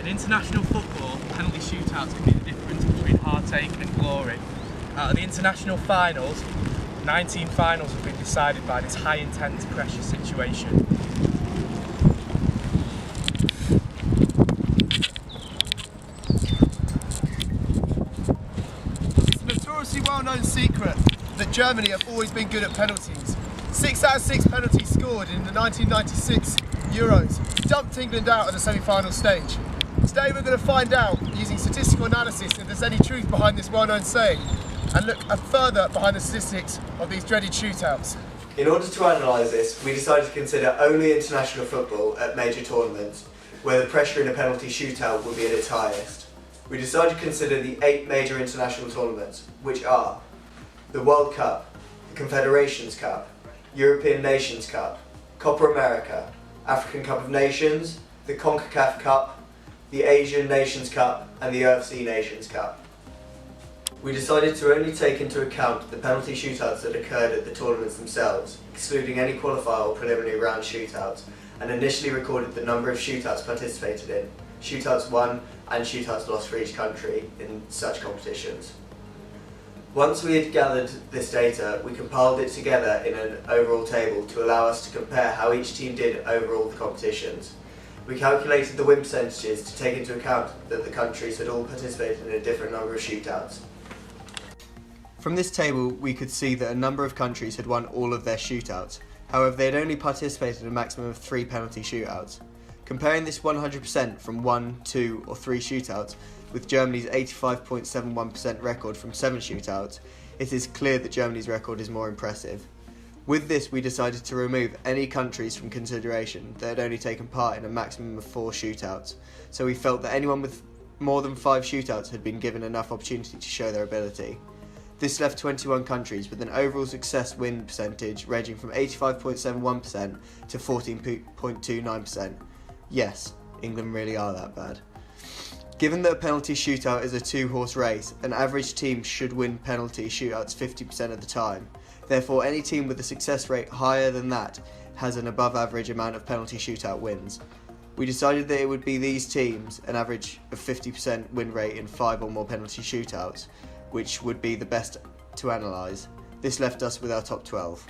In international football, penalty shootouts can be the difference between heartache and glory. Out of the international finals, 19 finals have been decided by this high intense pressure situation. It's a notoriously well-known secret that Germany have always been good at penalties. 6 out of 6 penalties scored in the 1996 Euros dumped England out at the semi-final stage. Today we're going to find out, using statistical analysis, if there's any truth behind this well-known saying, and look further behind the statistics of these dreaded shootouts. In order to analyse this, we decided to consider only international football at major tournaments, where the pressure in a penalty shootout would be at its highest. We decided to consider the 8 major international tournaments, which are the World Cup, the Confederations Cup, European Nations Cup, Copa America, African Cup of Nations, the CONCACAF Cup, the Asian Nations Cup and the UFC Nations Cup. We decided to only take into account the penalty shootouts that occurred at the tournaments themselves, excluding any qualifier or preliminary round shootouts, and initially recorded the number of shootouts participated in, shootouts won and shootouts lost for each country in such competitions. Once we had gathered this data, we compiled it together in an overall table to allow us to compare how each team did over all the competitions. We calculated the win percentages to take into account that the countries had all participated in a different number of shootouts. From this table, we could see that a number of countries had won all of their shootouts. However, they had only participated in a maximum of 3 penalty shootouts. Comparing this 100% from 1, 2 or 3 shootouts with Germany's 85.71% record from 7 shootouts, it is clear that Germany's record is more impressive. With this, we decided to remove any countries from consideration that had only taken part in a maximum of 4 shootouts, so we felt that anyone with more than 5 shootouts had been given enough opportunity to show their ability. This left 21 countries with an overall success win percentage ranging from 85.71% to 14.29%. Yes, England really are that bad. Given that a penalty shootout is a 2-horse race, an average team should win penalty shootouts 50% of the time. Therefore, any team with a success rate higher than that has an above average amount of penalty shootout wins. We decided that it would be these teams, an average of 50% win rate in 5 or more penalty shootouts, which would be the best to analyse. This left us with our top 12.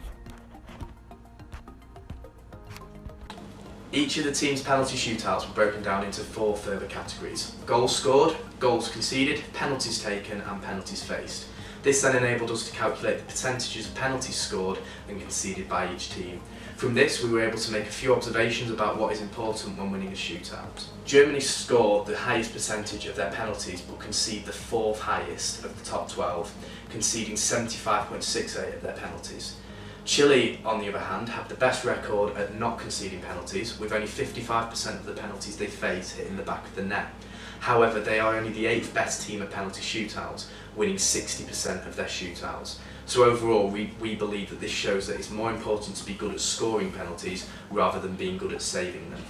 Each of the team's penalty shootouts were broken down into 4 further categories: goals scored, goals conceded, penalties taken and penalties faced. This then enabled us to calculate the percentages of penalties scored and conceded by each team. From this, we were able to make a few observations about what is important when winning a shootout. Germany scored the highest percentage of their penalties but conceded the 4th highest of the top 12, conceding 75.68% of their penalties. Chile, on the other hand, have the best record at not conceding penalties, with only 55% of the penalties they face hitting the back of the net. However, they are only the 8th best team at penalty shootouts, winning 60% of their shootouts. So overall, we believe that this shows that it's more important to be good at scoring penalties rather than being good at saving them.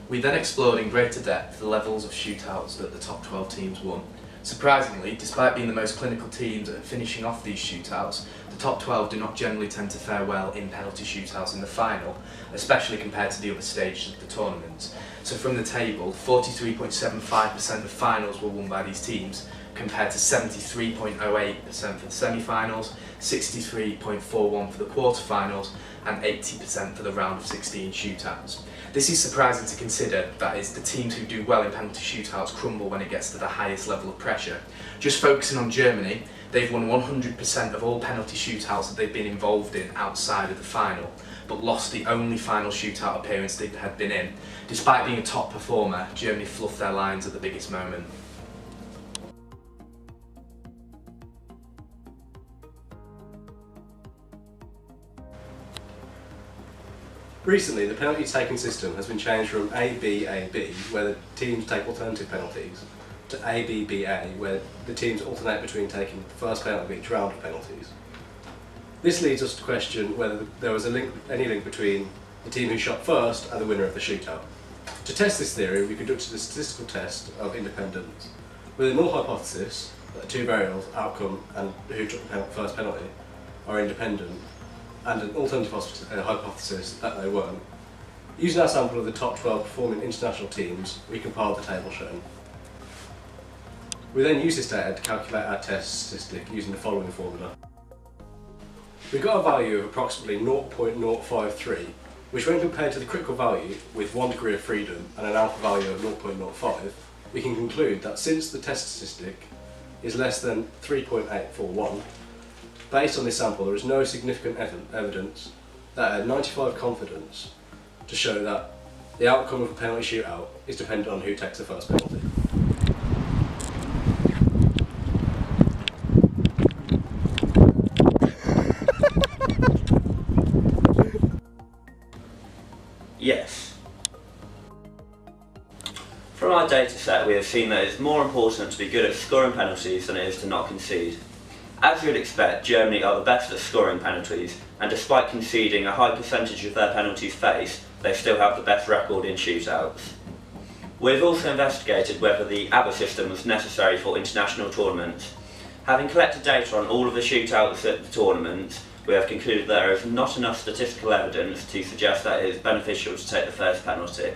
We then explored in greater depth the levels of shootouts that the top 12 teams won. Surprisingly, despite being the most clinical teams at finishing off these shootouts, the top 12 do not generally tend to fare well in penalty shootouts in the final, especially compared to the other stages of the tournament. So from the table, 43.75% of finals were won by these teams, compared to 73.08% for the semi-finals, 63.41% for the quarter-finals, and 80% for the round of 16 shootouts. This is surprising to consider, that is, the teams who do well in penalty shootouts crumble when it gets to the highest level of pressure. Just focusing on Germany, they've won 100% of all penalty shootouts that they've been involved in outside of the final, but lost the only final shootout appearance they had been in. Despite being a top performer, Germany fluffed their lines at the biggest moment. Recently, the penalty taking system has been changed from A-B-A-B, where the teams take alternative penalties, to A-B-B-A, where the teams alternate between taking the first penalty of each round of penalties. This leads us to question whether there was any link between the team who shot first and the winner of the shootout. To test this theory, we conducted a statistical test of independence. With a null hypothesis, that the two variables, outcome and who took the first penalty, are independent, and an alternative hypothesis that they weren't. Using our sample of the top 12 performing international teams, we compiled the table shown. We then used this data to calculate our test statistic using the following formula. We got a value of approximately 0.053, which when compared to the critical value with 1 degree of freedom and an alpha value of 0.05, we can conclude that since the test statistic is less than 3.841, based on this sample there is no significant evidence that at 95% confidence to show that the outcome of a penalty shootout is dependent on who takes the first penalty. Yes. From our data set, we have seen that it is more important to be good at scoring penalties than it is to not concede. As you would expect, Germany are the best at scoring penalties, and despite conceding a high percentage of their penalties faced, they still have the best record in shootouts. We have also investigated whether the ABBA system was necessary for international tournaments. Having collected data on all of the shootouts at the tournament, we have concluded that there is not enough statistical evidence to suggest that it is beneficial to take the first penalty.